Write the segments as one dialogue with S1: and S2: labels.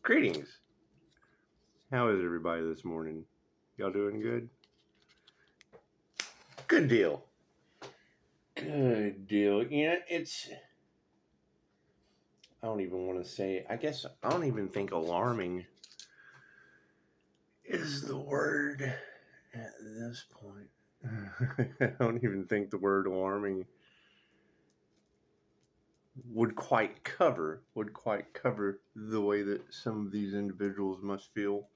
S1: Greetings. How is everybody this morning? Y'all doing good? Good deal. Good deal. I don't even want to say, I guess I don't even think alarming is the word at this point. I don't even think the word alarming would quite cover the way that some of these individuals must feel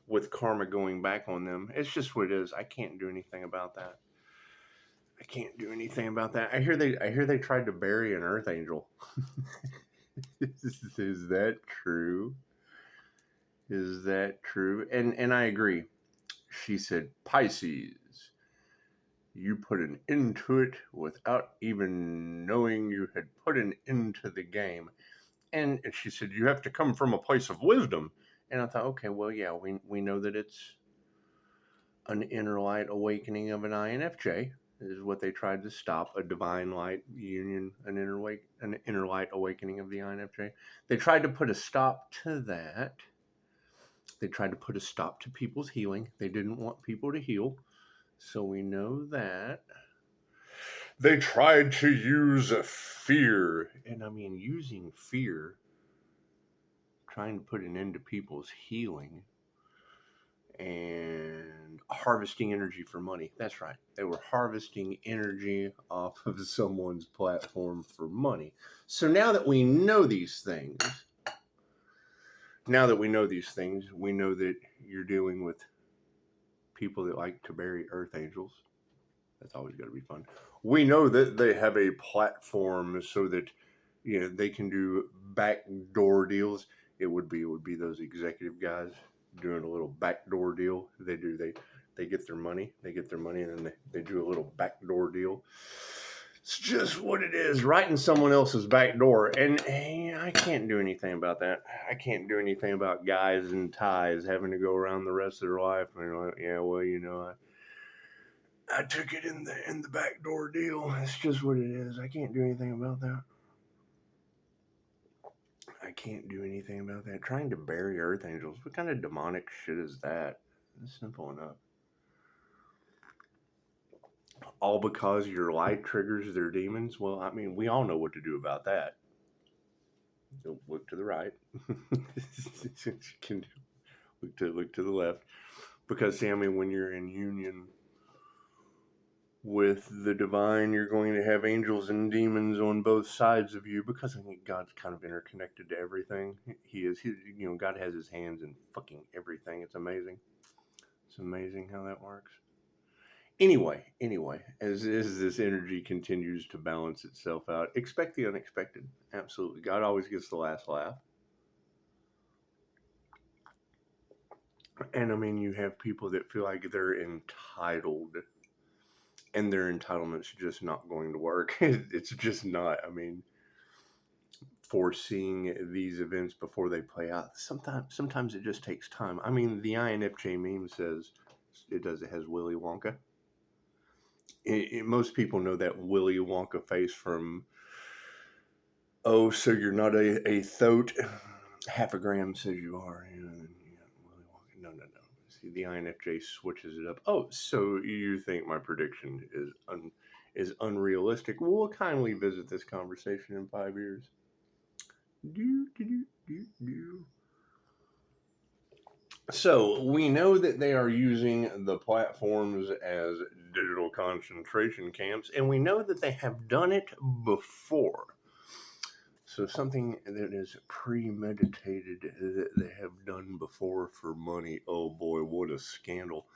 S1: with karma going back on them. It's just what it is. I can't do anything about that. I hear they tried to bury an earth angel. Is that true? Is that true? And I agree. She said, Pisces, you put an end to it without even knowing you had put an end to the game. And she said, you have to come from a place of wisdom. And I thought, okay, well, yeah, we know that it's an inner light awakening of an INFJ. Is what they tried to stop, a divine light union, an inner light awakening of the INFJ. They tried to put a stop to that. They tried to put a stop to people's healing. They didn't want people to heal. So we know that. They tried to use fear. And I mean, using fear, trying to put an end to people's healing, and harvesting energy for money. That's right. They were harvesting energy off of someone's platform for money. So now that we know these things, we know that you're dealing with people that like to bury earth angels. That's always got to be fun. We know that they have a platform so that they can do backdoor deals. It would be those executive guys doing a little backdoor deal. They get their money, and then they do a little backdoor deal. It's just what it is, right in someone else's back door. And I can't do anything about that. I can't do anything about guys in ties having to go around the rest of their life and I took it in the backdoor deal. It's just what it is. I can't do anything about that. Trying to bury earth angels. What kind of demonic shit is that? It's simple enough. All because your light triggers their demons? Well, I mean, we all know what to do about that. So look to the right. You can look to the left. Because, see, I mean, when you're in union with the divine, you're going to have angels and demons on both sides of you, because I think God's kind of interconnected to everything. God has his hands in fucking everything. It's amazing. It's amazing how that works. Anyway, as this energy continues to balance itself out, expect the unexpected. Absolutely. God always gets the last laugh. And I mean, you have people that feel like they're entitled, and their entitlement's just not going to work. It's just not. I mean, foreseeing these events before they play out, sometimes it just takes time. I mean, the INFJ meme says it has Willy Wonka. Most people know that Willy Wonka face from, oh, so you're not a thote? Half a gram says you are. Willy Wonka. No. See, the INFJ switches it up. Oh, so you think my prediction is unrealistic? We'll kindly visit this conversation in 5 years. So we know that they are using the platforms as digital concentration camps, and we know that they have done it before. So something that is premeditated that they have done before for money. Oh boy, what a scandal.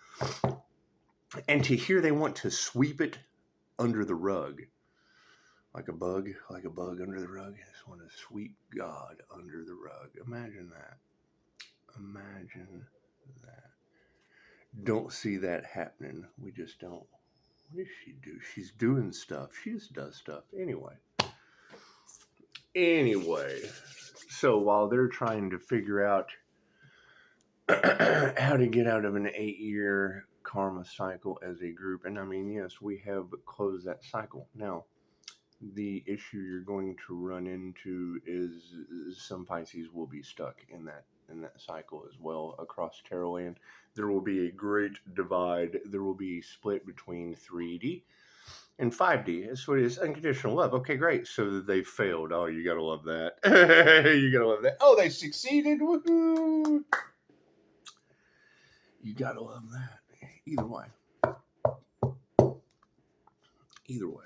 S1: And to hear they want to sweep it under the rug. Like a bug under the rug. I just want to sweep God under the rug. Imagine that. Don't see that happening. We just don't. What does she do? She's doing stuff. She just does stuff. Anyway, so while they're trying to figure out how to get out of an 8-year karma cycle as a group, and I mean, yes, we have closed that cycle. Now, the issue you're going to run into is some Pisces will be stuck in that cycle as well across Tarotland. There will be a great divide. There will be a split between 3D and 5D. That's what it is. Unconditional love. Okay, great. So they failed. Oh, you gotta love that. You gotta love that. Oh, they succeeded. Woohoo! You gotta love that. Either way. Either way.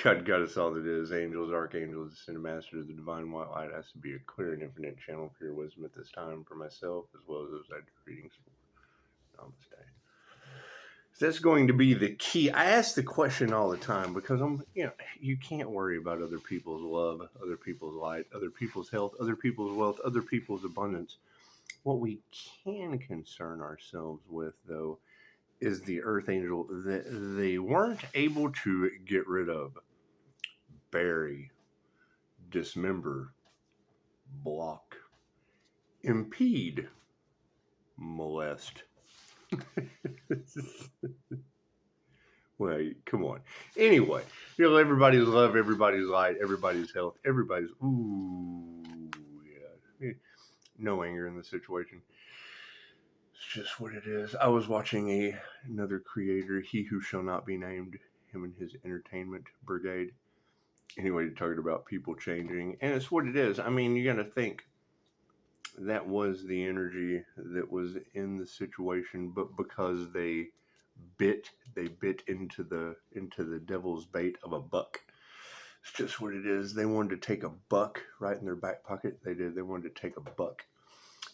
S1: God us all that is, angels, archangels, ascended masters, the divine white light has to be a clear and infinite channel for your wisdom at this time for myself, as well as those I do readings for. Namaste. So that's going to be the key. I ask the question all the time because you can't worry about other people's love, other people's light, other people's health, other people's wealth, other people's abundance. What we can concern ourselves with, though, is the earth angel that they weren't able to get rid of. Bury, dismember, block, impede, molest. Well, come on. Anyway, everybody's love, everybody's light, everybody's health, everybody's yeah. No anger in the situation. It's just what it is. I was watching another creator, he who shall not be named, him and his entertainment brigade. Anyway, talking about people changing, and it's what it is. I mean, you got to think that was the energy that was in the situation, but because they bit into the devil's bait of a buck. It's just what it is. They wanted to take a buck right in their back pocket. They did. They wanted to take a buck.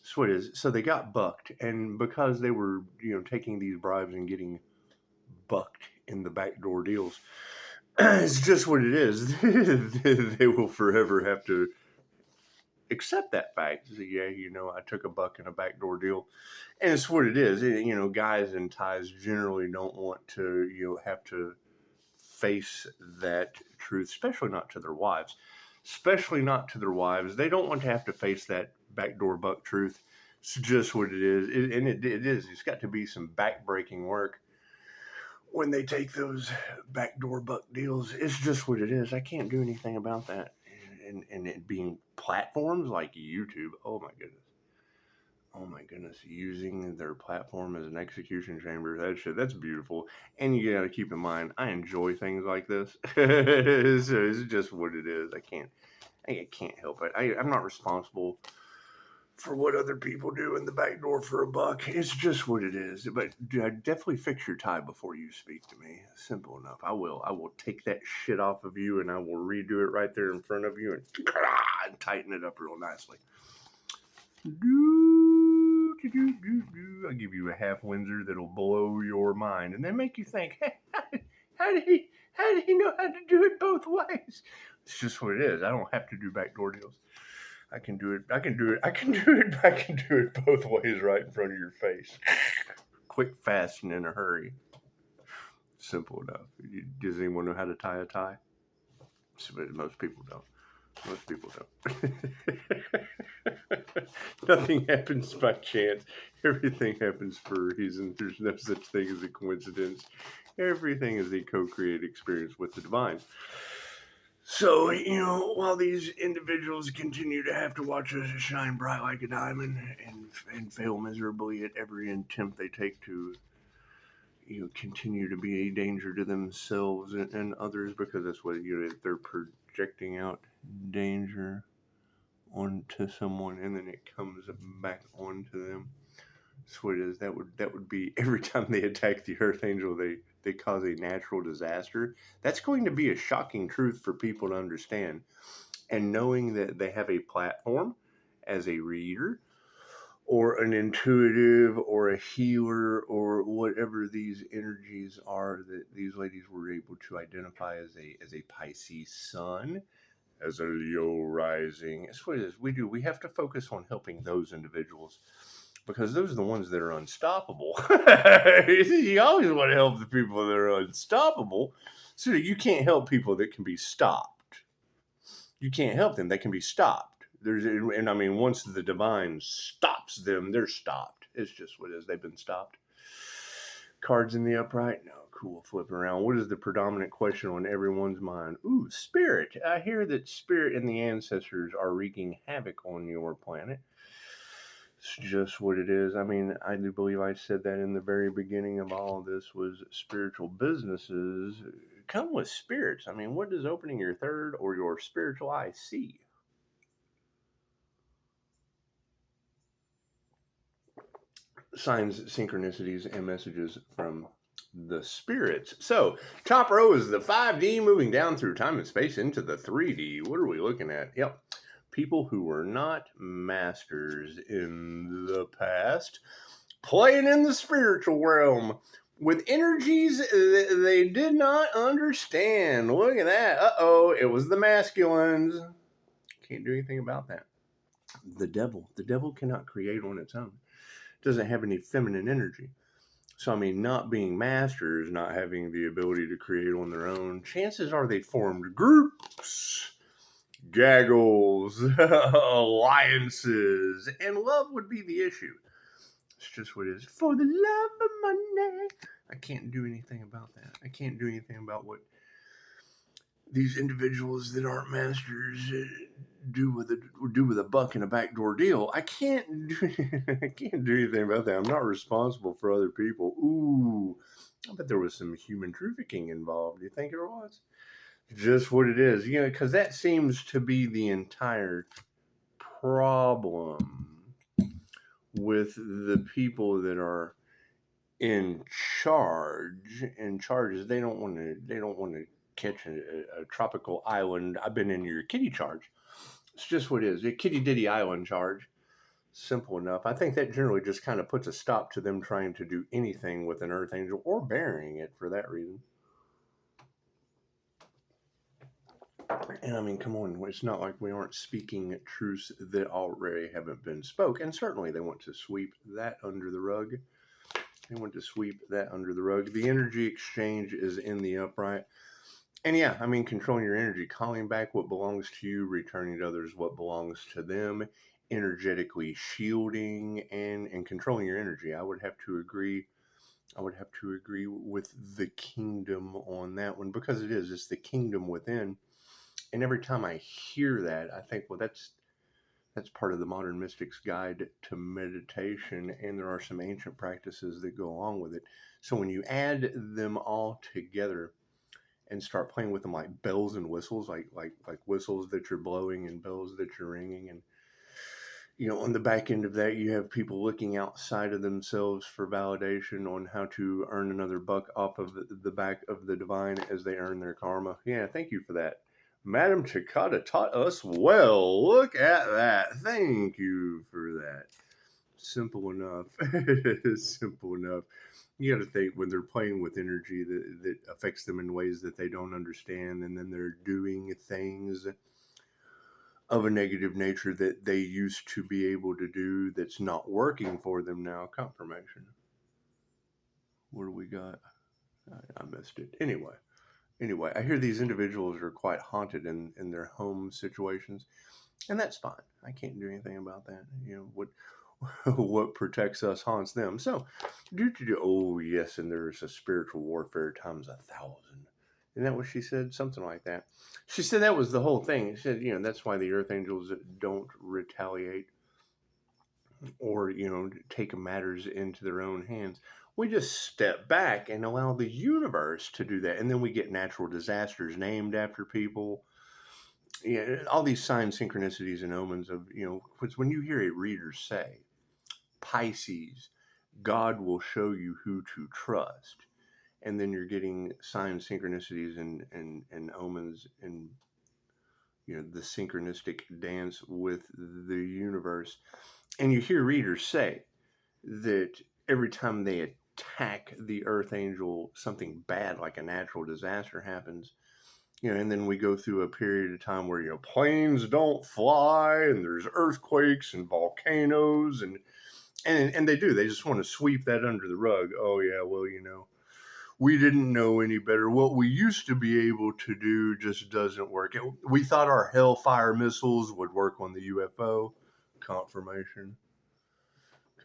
S1: That's what it is. So they got bucked, and because they were taking these bribes and getting bucked in the backdoor deals, it's just what it is. They will forever have to accept that fact. So, yeah, I took a buck in a backdoor deal, and it's what it is. Guys in ties generally don't want to have to face that truth, especially not to their wives. Especially not to their wives. They don't want to have to face that backdoor buck truth. It's just what it is, it is. It's got to be some backbreaking work when they take those backdoor buck deals. It's just what it is. I can't do anything about that. And it being platforms like YouTube, oh my goodness, using their platform as an execution chamber, that's beautiful. And you gotta keep in mind, I enjoy things like this. So it's just what it is. I can't help it. I'm not responsible for what other people do in the back door for a buck. It's just what it is. But definitely fix your tie before you speak to me. Simple enough. I will take that shit off of you, and I will redo it right there in front of you and tighten it up real nicely. I'll give you a half Windsor that'll blow your mind, and then make you think, hey, how did he know how to do it both ways? It's just what it is. I don't have to do backdoor deals. I can do it both ways right in front of your face. Quick, fast, and in a hurry. Simple enough. Does anyone know how to tie a tie? Most people don't. Nothing happens by chance. Everything happens for a reason. There's no such thing as a coincidence. Everything is a co-created experience with the divine. So, while these individuals continue to have to watch us shine bright like a diamond and fail miserably at every attempt they take to continue to be a danger to themselves and others, because that's what they're projecting out danger onto someone, and then it comes back onto them. That's what it is. That would be every time they attack the Earth Angel, they cause a natural disaster. That's going to be a shocking truth for people to understand. And knowing that they have a platform as a reader or an intuitive or a healer or whatever these energies are that these ladies were able to identify as a Pisces sun, as a Leo rising. That's what it is. We have to focus on helping those individuals, because those are the ones that are unstoppable. You always want to help the people that are unstoppable. So you can't help people that can be stopped. You can't help them. They can be stopped. Once the divine stops them, they're stopped. It's just what it is. They've been stopped. Cards in the upright? No. cool. Flip around. What is the predominant question on everyone's mind? Ooh, spirit. I hear that spirit and the ancestors are wreaking havoc on your planet. It's just what it is. I mean, I do believe I said that in the very beginning of all of this was spiritual businesses come with spirits. I mean, what does opening your third or your spiritual eye see? Signs, synchronicities, and messages from the spirits. So, top row is the 5D moving down through time and space into the 3D. What are we looking at? Yep. People who were not masters in the past, playing in the spiritual realm with energies they did not understand. Look at that. Uh-oh, it was the masculines. Can't do anything about that. The devil cannot create on its own. It doesn't have any feminine energy. So, I mean, not being masters, not having the ability to create on their own, chances are they formed groups, gaggles, alliances, and love would be the issue. It's just what it is. For the love of money. I can't do anything about that. I can't do anything about what these individuals that aren't masters do with a buck and a backdoor deal. I can't do anything about that. I'm not responsible for other people. Ooh, I bet there was some human trafficking involved. Do you think there was? Just what it is, because that seems to be the entire problem with the people that are in charge. Is they don't want to catch a tropical island. I've been in your kitty charge. It's just what it is. A kitty ditty island charge. Simple enough. I think that generally just kind of puts a stop to them trying to do anything with an earth angel or burying it for that reason. And I mean, come on, it's not like we aren't speaking truths that already haven't been spoke. And certainly they want to sweep that under the rug. The energy exchange is in the upright. And yeah, I mean, controlling your energy, calling back what belongs to you, returning to others what belongs to them, energetically shielding and controlling your energy. I would have to agree with the kingdom on that one, because it's the kingdom within. And every time I hear that, I think, well, that's part of the modern mystic's guide to meditation, and there are some ancient practices that go along with it. So when you add them all together and start playing with them like bells and whistles, like whistles that you're blowing and bells that you're ringing, and on the back end of that, you have people looking outside of themselves for validation on how to earn another buck off of the back of the divine as they earn their karma. Yeah, thank you for that. Madam Chikata taught us well. Look at that. Thank you for that. Simple enough. Simple enough. You got to think, when they're playing with energy that affects them in ways that they don't understand, and then they're doing things of a negative nature that they used to be able to do that's not working for them now. Confirmation. What do we got? I missed it. Anyway, I hear these individuals are quite haunted in their home situations, and that's fine. I can't do anything about that. What protects us haunts them. So, oh yes, and there's a spiritual warfare times 1,000. Isn't that what she said? Something like that. She said that was the whole thing. She said, that's why the earth angels don't retaliate or, take matters into their own hands. We just step back and allow the universe to do that. And then we get natural disasters named after people. All these signs, synchronicities, and omens of, because when you hear a reader say, Pisces, God will show you who to trust. And then you're getting signs, synchronicities, and omens, and the synchronistic dance with the universe. And you hear readers say that every time they attack the earth angel, something bad like a natural disaster happens. And then we go through a period of time where planes don't fly, and there's earthquakes and volcanoes, and they do. They just want to sweep that under the rug. Oh yeah, well, we didn't know any better. What we used to be able to do just doesn't work. We thought our Hellfire missiles would work on the UFO. Confirmation.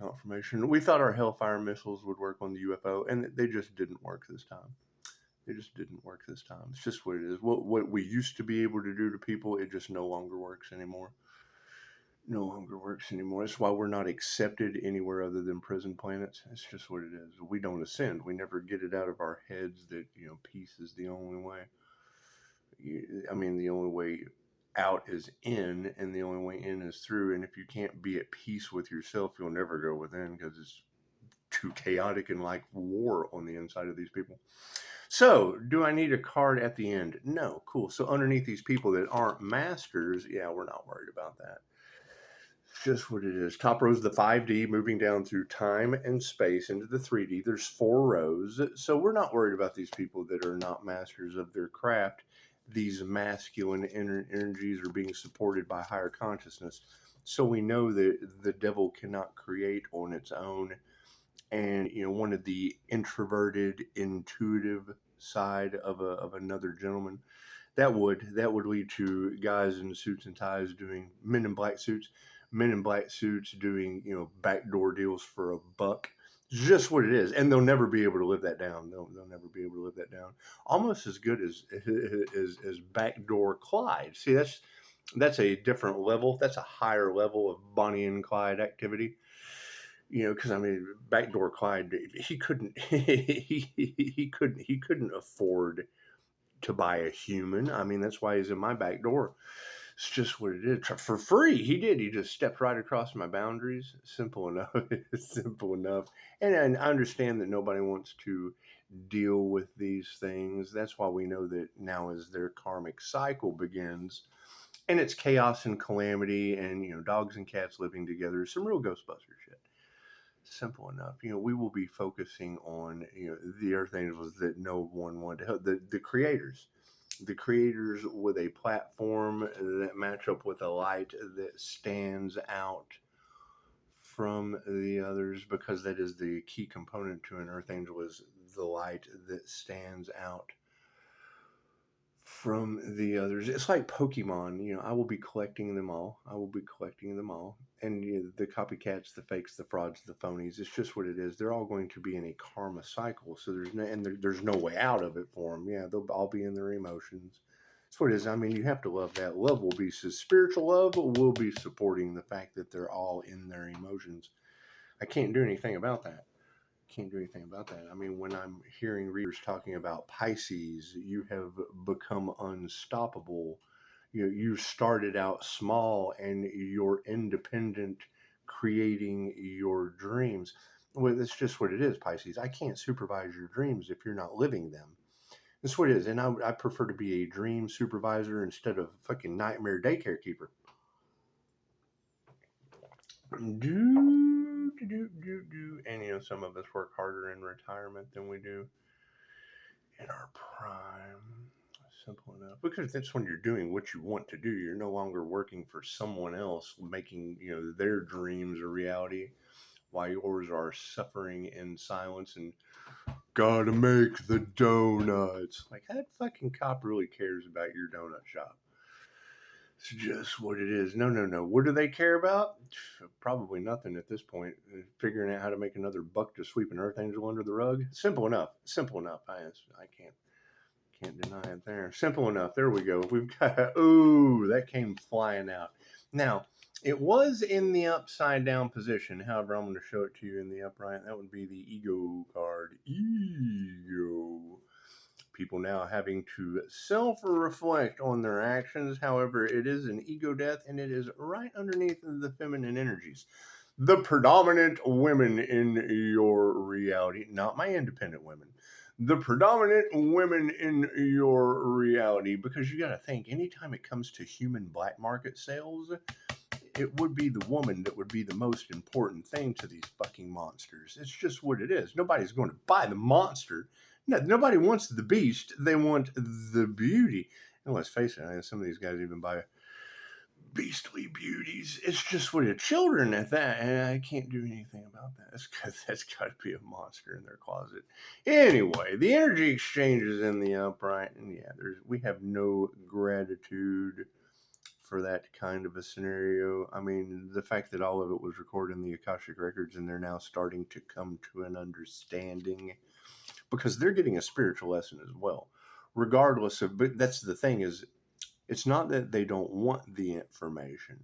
S1: confirmation. We thought our Hellfire missiles would work on the UFO, and they just didn't work this time. It just didn't work this time. It's just what it is. What we used to be able to do to people, it just no longer works anymore. No longer works anymore. That's why we're not accepted anywhere other than prison planets. It's just what it is. We don't ascend. We never get it out of our heads that peace is the only way. I mean, the only way out is in, and the only way in is through. And if you can't be at peace with yourself, you'll never go within, because it's too chaotic and like war on the inside of these people. So, do I need a card at the end? No. Cool. So underneath these people that aren't masters, yeah, we're not worried about that. It's just what it is. Top row is the 5D, moving down through time and space into the 3D. There's 4 rows. So we're not worried about these people that are not masters of their craft. These masculine energies are being supported by higher consciousness. So we know that the devil cannot create on its own. And one of the introverted, intuitive side of another gentleman, that would lead to guys in suits and ties doing men in black suits doing backdoor deals for $1. It's just what it is, and they'll never be able to live that down. They'll never be able to live that down. Almost as good as backdoor Clyde. See, that's a different level. That's a higher level of Bonnie and Clyde activity. Because I mean, backdoor Clyde, he couldn't afford to buy a human. I mean, that's why he's in my back door. It's just what it is. For free, he did. He just stepped right across my boundaries. Simple enough. Simple enough. And I understand that nobody wants to deal with these things. That's why we know that now as their karmic cycle begins, and it's chaos and calamity and dogs and cats living together, some real Ghostbuster shit. Simple enough. We will be focusing on the Earth Angels that no one wanted to help. The creators with a platform that match up with a light that stands out from the others, because that is the key component to an Earth Angel, is the light that stands out from the others. It's like Pokemon. I will be collecting them all. And the copycats, the fakes, the frauds, the phonies. It's just what it is. They're all going to be in a karma cycle. So there's no way out of it for them. Yeah, they'll all be in their emotions. That's what it is. I mean, you have to love that. Love will be spiritual love will be supporting the fact that they're all in their emotions. I can't do anything about that. I mean, when I'm hearing readers talking about Pisces, you have become unstoppable. You started out small and you're independent, creating your dreams. Well, that's just what it is, Pisces. I can't supervise your dreams if you're not living them. That's what it is. And I prefer to be a dream supervisor instead of a fucking nightmare daycare keeper. And some of us work harder in retirement than we do in our prime. Simple enough. Because that's when you're doing what you want to do. You're no longer working for someone else, making their dreams a reality, while yours are suffering in silence and gotta make the donuts. Like, that fucking cop really cares about your donut shop. It's just what it is. No. What do they care about? Probably nothing at this point. Figuring out how to make another $1 to sweep an Earth Angel under the rug. Simple enough. I can't deny it there. Simple enough. There we go. We've got, that came flying out. Now, it was in the upside down position. However, I'm going to show it to you in the upright. That would be the ego card. Ego. People now having to self-reflect on their actions. However, it is an ego death, and it is right underneath the feminine energies. The predominant women in your reality, not my independent women. The predominant women in your reality, because you got to think, anytime it comes to human black market sales, it would be the woman that would be the most important thing to these fucking monsters. It's just what it is. Nobody's going to buy the monster. No, nobody wants the beast. They want the beauty. And let's face it, some of these guys even buy beastly beauties. It's just what it is. Children at that, and I can't do anything about that. That's got to be a monster in their closet. Anyway, the energy exchange is in the upright, and we have no gratitude for that kind of a scenario. I mean, the fact that all of it was recorded in the Akashic Records and they're now starting to come to an understanding because they're getting a spiritual lesson as well. Regardless of, but that's the thing is, it's not that they don't want the information.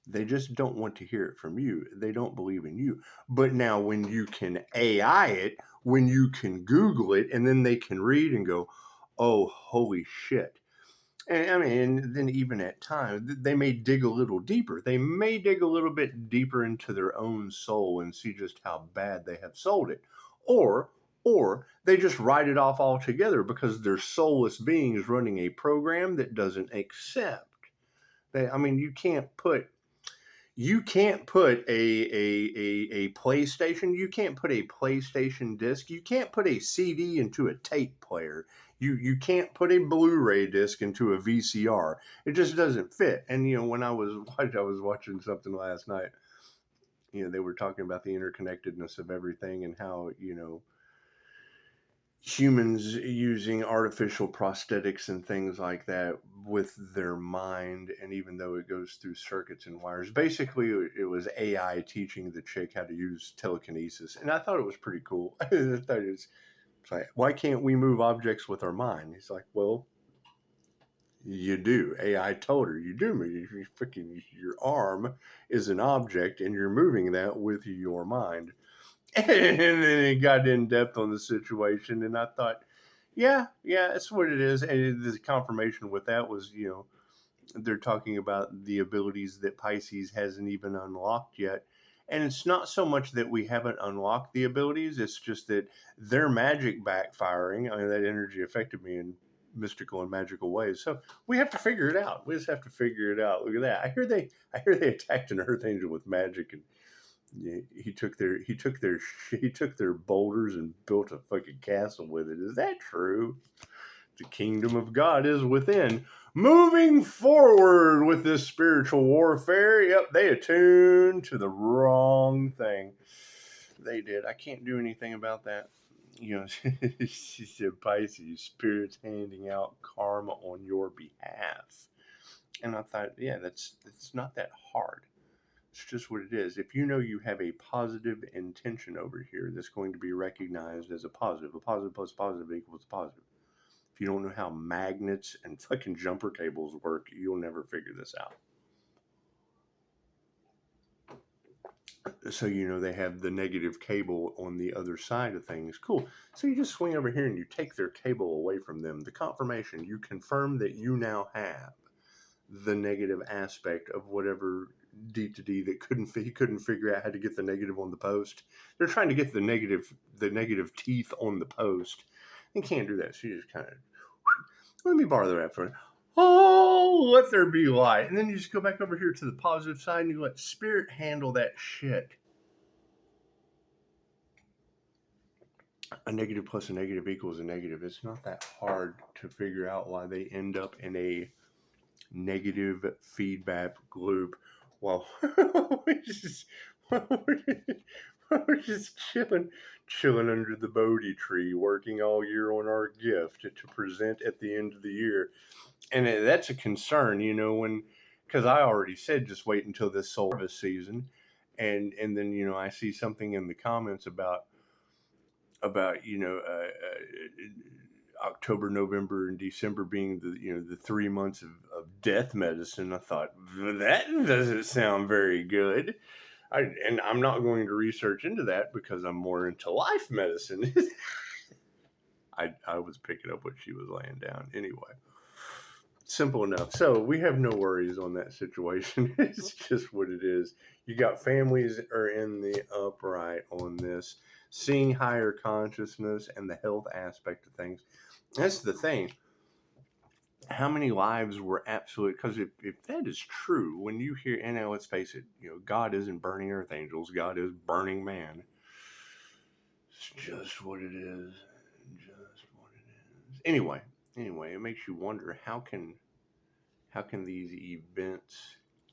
S1: They just don't want to hear it from you. They don't believe in you. But now when you can AI it, when you can Google it, and then they can read and go, oh, holy shit. And I mean, and then even at times, they may dig a little deeper. They may dig a little bit deeper into their own soul and see just how bad they have sold it. Or they just write it off altogether because they're soulless beings running a program that doesn't accept. I mean, you can't put a PlayStation. You can't put a PlayStation disc. You can't put a CD into a tape player. You can't put a Blu-ray disc into a VCR. It just doesn't fit. And when I was watching something last night. They were talking about the interconnectedness of everything and how humans using artificial prosthetics and things like that with their mind, and even though it goes through circuits and wires, basically it was AI teaching the chick how to use telekinesis, and I thought it was pretty cool. I thought it's like, why can't we move objects with our mind? He's like, well, you do. AI told her you do move. Your arm is an object, and you're moving that with your mind. And then it got in depth on the situation, and I thought, yeah, that's what it is. And the confirmation with that was, they're talking about the abilities that Pisces hasn't even unlocked yet. And it's not so much that we haven't unlocked the abilities, it's just that their magic backfiring. I mean, that energy affected me in mystical and magical ways. So we have to figure it out. We just have to figure it out. Look at that. I hear they attacked an earth angel with magic, and he took their boulders and built a fucking castle with it. Is that true? The kingdom of God is within. Moving forward with this spiritual warfare. Yep, they attuned to the wrong thing. They did. I can't do anything about that. She said, Pisces, spirits handing out karma on your behalf. And I thought, yeah, that's not that hard. It's just what it is. If you know you have a positive intention over here that's going to be recognized as a positive plus positive equals positive. If you don't know how magnets and fucking jumper cables work, you'll never figure this out. So they have the negative cable on the other side of things. Cool. So you just swing over here and you take their cable away from them. The confirmation, you confirm that you now have the negative aspect of whatever D to D that he couldn't figure out how to get the negative on the post. They're trying to get the negative teeth on the post. They can't do that. So you just kind of, let me borrow that for let there be light. And then you just go back over here to the positive side and you let spirit handle that shit. A negative plus a negative equals a negative. It's not that hard to figure out why they end up in a negative feedback loop. Well, we're just chilling under the Bodhi tree, working all year on our gift to present at the end of the year. And that's a concern, because I already said just wait until this solar harvest season, and then I see something in the comments about October, November, and December being the 3 months of death medicine. I thought, that doesn't sound very good. And I'm not going to research into that because I'm more into life medicine. I was picking up what she was laying down anyway. Simple enough. So we have no worries on that situation. It's just what it is. You got families that are in the upright on this, seeing higher consciousness and the health aspect of things. That's the thing. How many lives were absolute? Because if that is true, when you hear, and now let's face it, God isn't burning earth angels. God is burning man. It's just what it is. Just what it is. Anyway, it makes you wonder, how can these events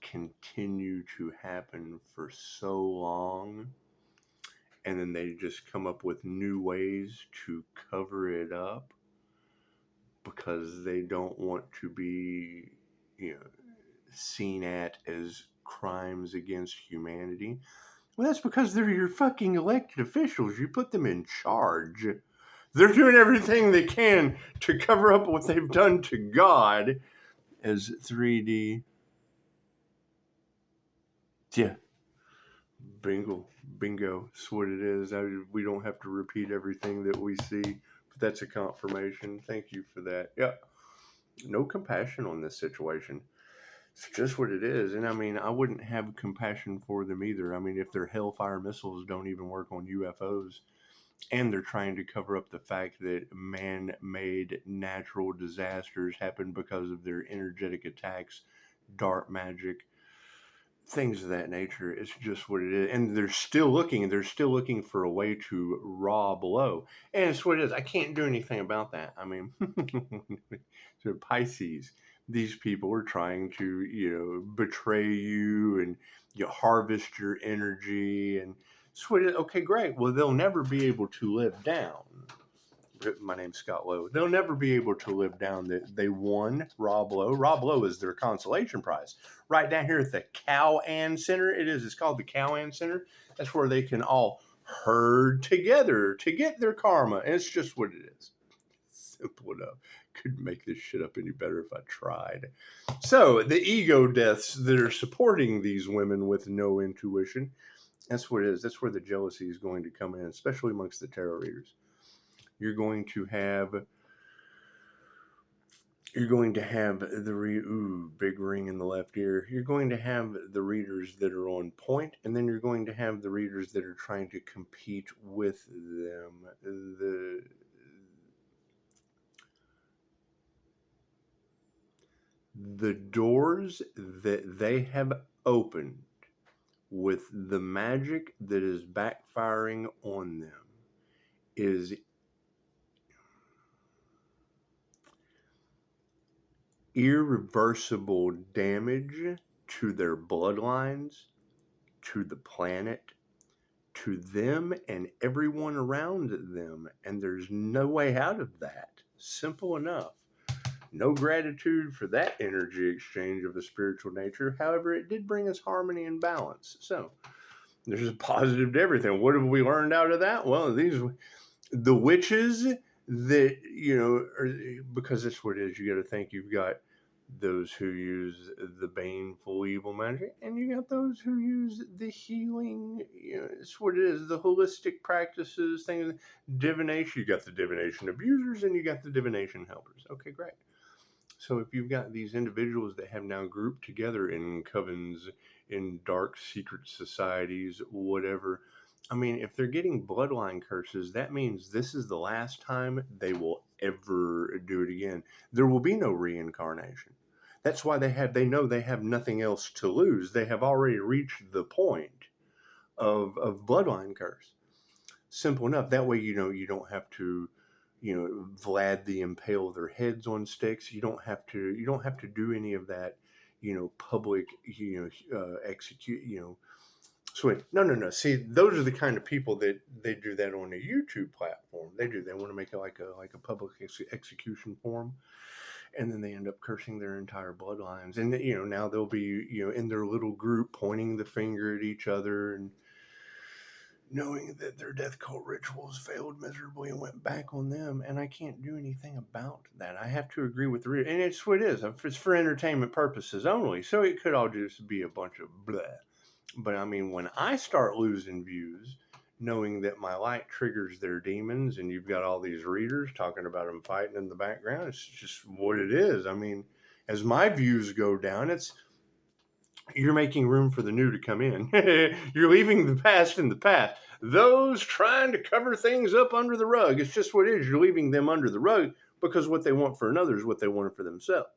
S1: continue to happen for so long, and then they just come up with new ways to cover it up because they don't want to be, seen at as crimes against humanity? Well, that's because they're your fucking elected officials. You put them in charge. They're doing everything they can to cover up what they've done to God as 3D. Yeah, bingo. That's what it is. We don't have to repeat everything that we see, but that's a confirmation. Thank you for that. Yeah, no compassion on this situation. It's just what it is. And I mean, I wouldn't have compassion for them either. I mean, if their Hellfire missiles don't even work on UFOs, and they're trying to cover up the fact that man-made natural disasters happen because of their energetic attacks, dark magic, things of that nature. It's just what it is. And they're still looking for a way to rob low. And it's what it is. I can't do anything about that. I mean, so Pisces, these people are trying to, betray you and harvest your energy. And it's what it is. Okay, great. Well, they'll never be able to live down. My name's Scott Lowe. They'll never be able to live down that they won Rob Lowe. Rob Lowe is their consolation prize. Right down here at the Cowan Center, it's called the Cowan Center. That's where they can all herd together to get their karma. And it's just what it is. Simple enough. Couldn't make this shit up any better if I tried. So the ego deaths that are supporting these women with no intuition, that's what it is. That's where the jealousy is going to come in, especially amongst the tarot readers. You're going to have the big ring in the left ear. You're going to have the readers that are on point, and then you're going to have the readers that are trying to compete with them. The doors that they have opened with the magic that is backfiring on them is irreversible damage to their bloodlines, to the planet, to them and everyone around them. And there's no way out of that. Simple enough. No gratitude for that energy exchange of a spiritual nature. However, it did bring us harmony and balance. So there's a positive to everything. What have we learned out of that? Well, the witches that, because that's what it is. You got to think you've got those who use the baneful evil magic, and you got those who use the healing, it's what it is, the holistic practices, things, divination. You got the divination abusers and you got the divination helpers. Okay, great. So if you've got these individuals that have now grouped together in covens, in dark secret societies, whatever, I mean, if they're getting bloodline curses, that means this is the last time they will ever do it again. There will be no reincarnation. That's why they know they have nothing else to lose. They have already reached the point of bloodline curse. Simple enough. That way, you don't have to, Vlad the Impale their heads on sticks. You don't have to do any of that, public, execute, Sweet. No. See, those are the kind of people that they do that on a YouTube platform. They want to make it like a public execution form, and then they end up cursing their entire bloodlines. And now they'll be in their little group pointing the finger at each other and knowing that their death cult rituals failed miserably and went back on them. And I can't do anything about that. I have to agree with the reader, and it's what it is. It's for entertainment purposes only. So it could all just be a bunch of blah. But I mean, when I start losing views, knowing that my light triggers their demons, and you've got all these readers talking about them fighting in the background, it's just what it is. I mean, as my views go down, you're making room for the new to come in. You're leaving the past in the past. Those trying to cover things up under the rug, it's just what it is. You're leaving them under the rug because what they want for another is what they wanted for themselves.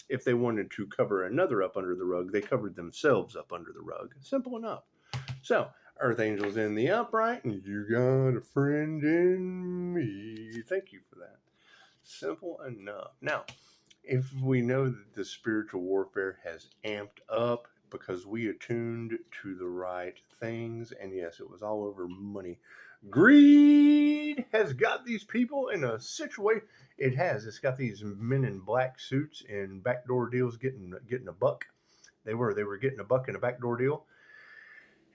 S1: If they wanted to cover another up under the rug, they covered themselves up under the rug. Simple enough. So, Earth Angels in the upright, and you got a friend in me. Thank you for that. Simple enough. Now, if we know that the spiritual warfare has amped up because we attuned to the right things, and yes, it was all over money, Greed has got these people in a situation. It has. It's got these men in black suits and backdoor deals getting a buck. They were getting a buck in a backdoor deal.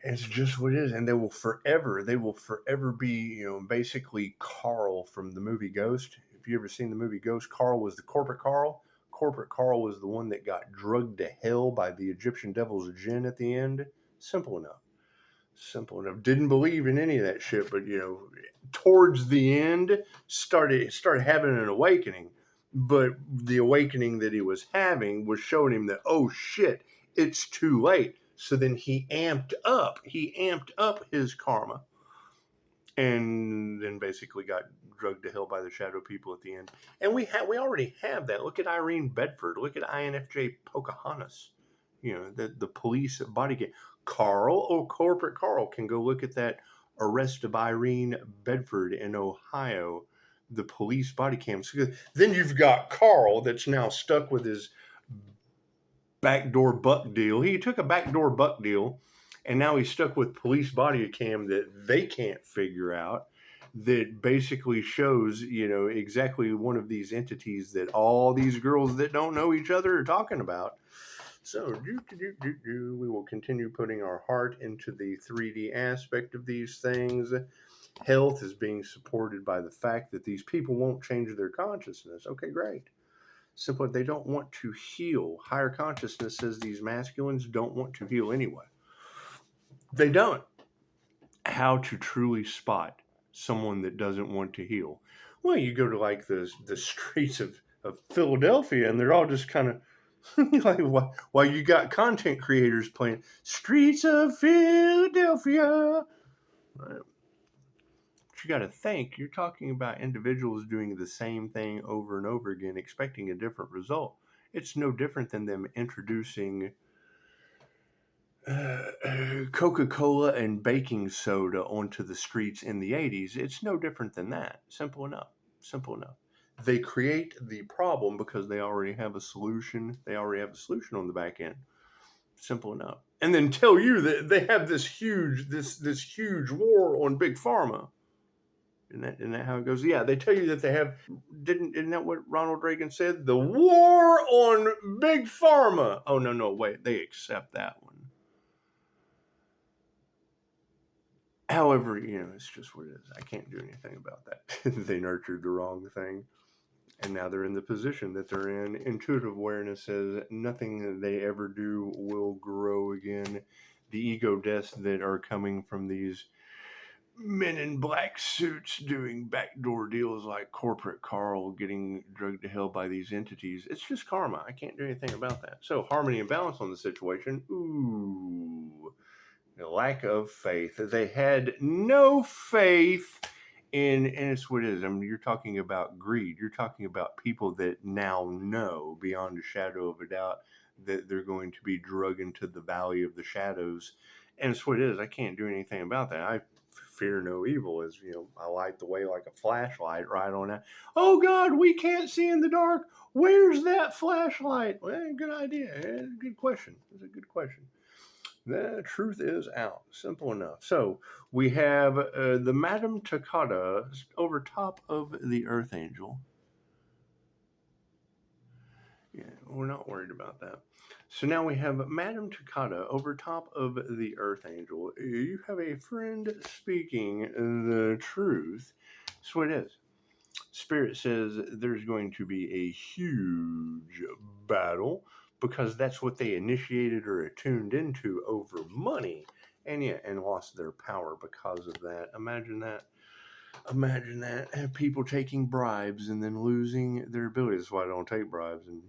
S1: It's just what it is, and they will forever be, basically Carl from the movie Ghost. If you ever seen the movie Ghost, Carl was the corporate Carl. Corporate Carl was the one that got drugged to hell by the Egyptian devil's djinn at the end. Simple enough. Simple enough. Didn't believe in any of that shit, but towards the end, started having an awakening. But the awakening that he was having was showing him that, oh shit, it's too late. So then he amped up his karma, and then basically got drugged to hell by the shadow people at the end. And we already have that. Look at Irene Bedford. Look at INFJ Pocahontas. The police body cam. Corporate Carl can go look at that arrest of Irene Bedford in Ohio. The police body cams. Then you've got Carl that's now stuck with his backdoor buck deal. He took a backdoor buck deal, and now he's stuck with police body cam that they can't figure out. That basically shows, exactly one of these entities that all these girls that don't know each other are talking about. So, we will continue putting our heart into the 3D aspect of these things. Health is being supported by the fact that these people won't change their consciousness. Okay, great. Simply, they don't want to heal. Higher consciousness says these masculines don't want to heal anyway. They don't. How to truly spot someone that doesn't want to heal? Well, you go to like the streets of Philadelphia, and they're all just kind of like, while you got content creators playing Streets of Philadelphia. Right. But you got to think, you're talking about individuals doing the same thing over and over again, expecting a different result. It's no different than them introducing Coca-Cola and baking soda onto the streets in the 80s. It's no different than that. Simple enough. They create the problem because they already have a solution. They already have a solution on the back end. Simple enough. And then tell you that they have this huge war on Big Pharma. Isn't that how it goes? Yeah, they tell you that they have. Isn't that what Ronald Reagan said? The war on Big Pharma. Oh, no, wait. They accept that one. However, it's just what it is. I can't do anything about that. They nurtured the wrong thing. And now they're in the position that they're in. Intuitive awareness says nothing that they ever do will grow again. The ego deaths that are coming from these men in black suits doing backdoor deals like corporate Carl getting drugged to hell by these entities. It's just karma. I can't do anything about that. So harmony and balance on the situation. Ooh, the lack of faith. They had no faith in, and it's what it is. I mean, you're talking about greed. You're talking about people that now know beyond a shadow of a doubt that they're going to be drugged into the valley of the shadows. And it's what it is. I can't do anything about that. I fear no evil, as I light the way like a flashlight right on that. Oh God, we can't see in the dark. Where's that flashlight? Well, good idea. It's a good question. The truth is out. Simple enough. So we have the Madame Takata over top of the Earth Angel. Yeah, we're not worried about that. So now we have Madame Takata over top of the Earth Angel. You have a friend speaking the truth. That's what it is. Spirit says there's going to be a huge battle because that's what they initiated or attuned into over money. And lost their power because of that. Imagine that. People taking bribes and then losing their abilities. That's why I don't take bribes and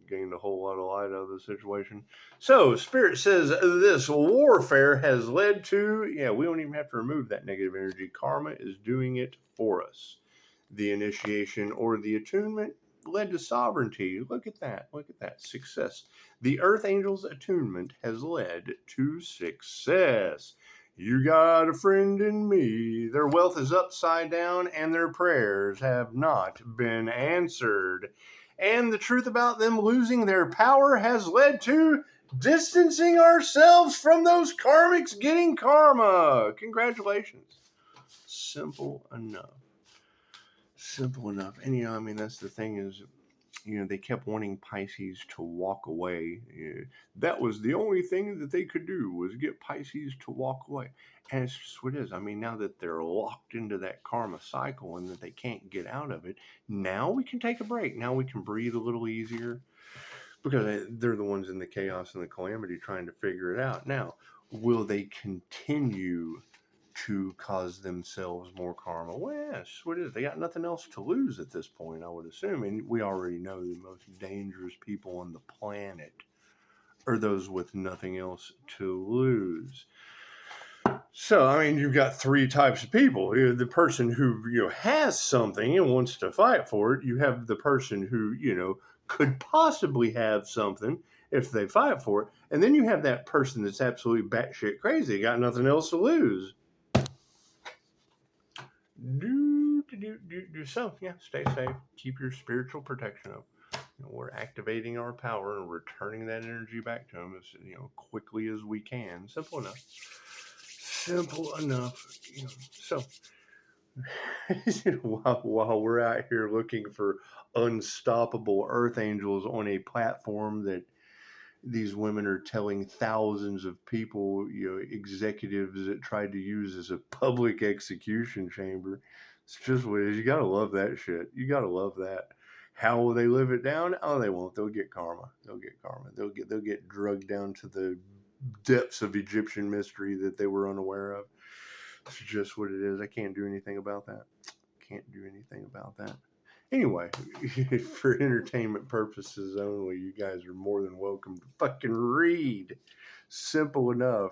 S1: gained a whole lot of light out of the situation. So Spirit says this warfare has led to, we don't even have to remove that negative energy. Karma is doing it for us. The initiation or the attunement led to sovereignty. Look at that. Success. The Earth Angel's attunement has led to success. You got a friend in me. Their wealth is upside down and their prayers have not been answered. And the truth about them losing their power has led to distancing ourselves from those karmics getting karma. Congratulations. Simple enough. Simple enough. And, I mean, that's the thing is, they kept wanting Pisces to walk away. That was the only thing that they could do, was get Pisces to walk away. And it's just what it is. I mean, now that they're locked into that karma cycle and that they can't get out of it, now we can take a break. Now we can breathe a little easier, because they're the ones in the chaos and the calamity trying to figure it out. Now, will they continue to cause themselves more karma? Well, yes, what is it? They got nothing else to lose at this point, I would assume. And we already know the most dangerous people on the planet are those with nothing else to lose. So, I mean, you've got three types of people. You have the person who, has something and wants to fight for it. You have the person who, could possibly have something if they fight for it. And then you have that person that's absolutely batshit crazy, got nothing else to lose. So, yeah, stay safe. Keep your spiritual protection up. We're activating our power and returning that energy back to them as quickly as we can. Simple enough. Simple enough. So while we're out here looking for unstoppable earth angels on a platform that these women are telling thousands of people, executives that tried to use as a public execution chamber. It's just what it is. You gotta love that shit. You gotta love that. How will they live it down? Oh, they won't. They'll get karma. They'll get drugged down to the depths of Egyptian mystery that they were unaware of. It's just what it is. I can't do anything about that. Anyway, for entertainment purposes only, you guys are more than welcome to fucking read. Simple enough.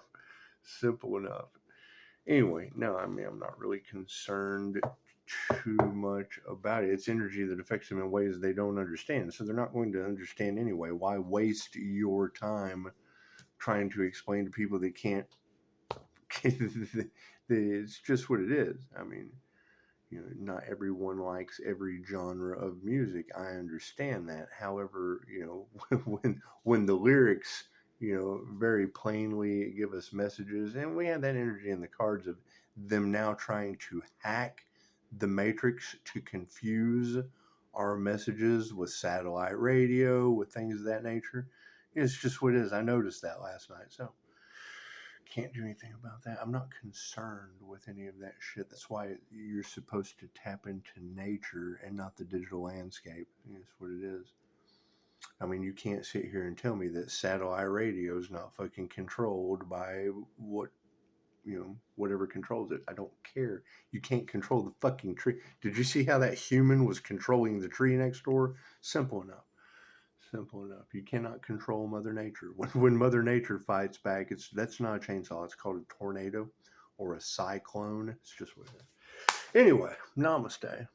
S1: Anyway, no, I mean, I'm not really concerned too much about it. It's energy that affects them in ways they don't understand. So they're not going to understand anyway. Why waste your time trying to explain to people they can't? It's just what it is. I mean, not everyone likes every genre of music. I understand that. However, when the lyrics, very plainly give us messages, and we have that energy in the cards of them now trying to hack the matrix to confuse our messages with satellite radio, with things of that nature. It's just what it is. I noticed that last night. So can't do anything about that. I'm not concerned with any of that shit. That's why you're supposed to tap into nature and not the digital landscape. That's what it is. I mean, you can't sit here and tell me that satellite radio is not fucking controlled by whatever controls it. I don't care. You can't control the fucking tree. Did you see how that human was controlling the tree next door? Simple enough. You cannot control Mother Nature. When Mother Nature fights back, that's not a chainsaw. It's called a tornado or a cyclone. It's just what it is. Anyway, namaste.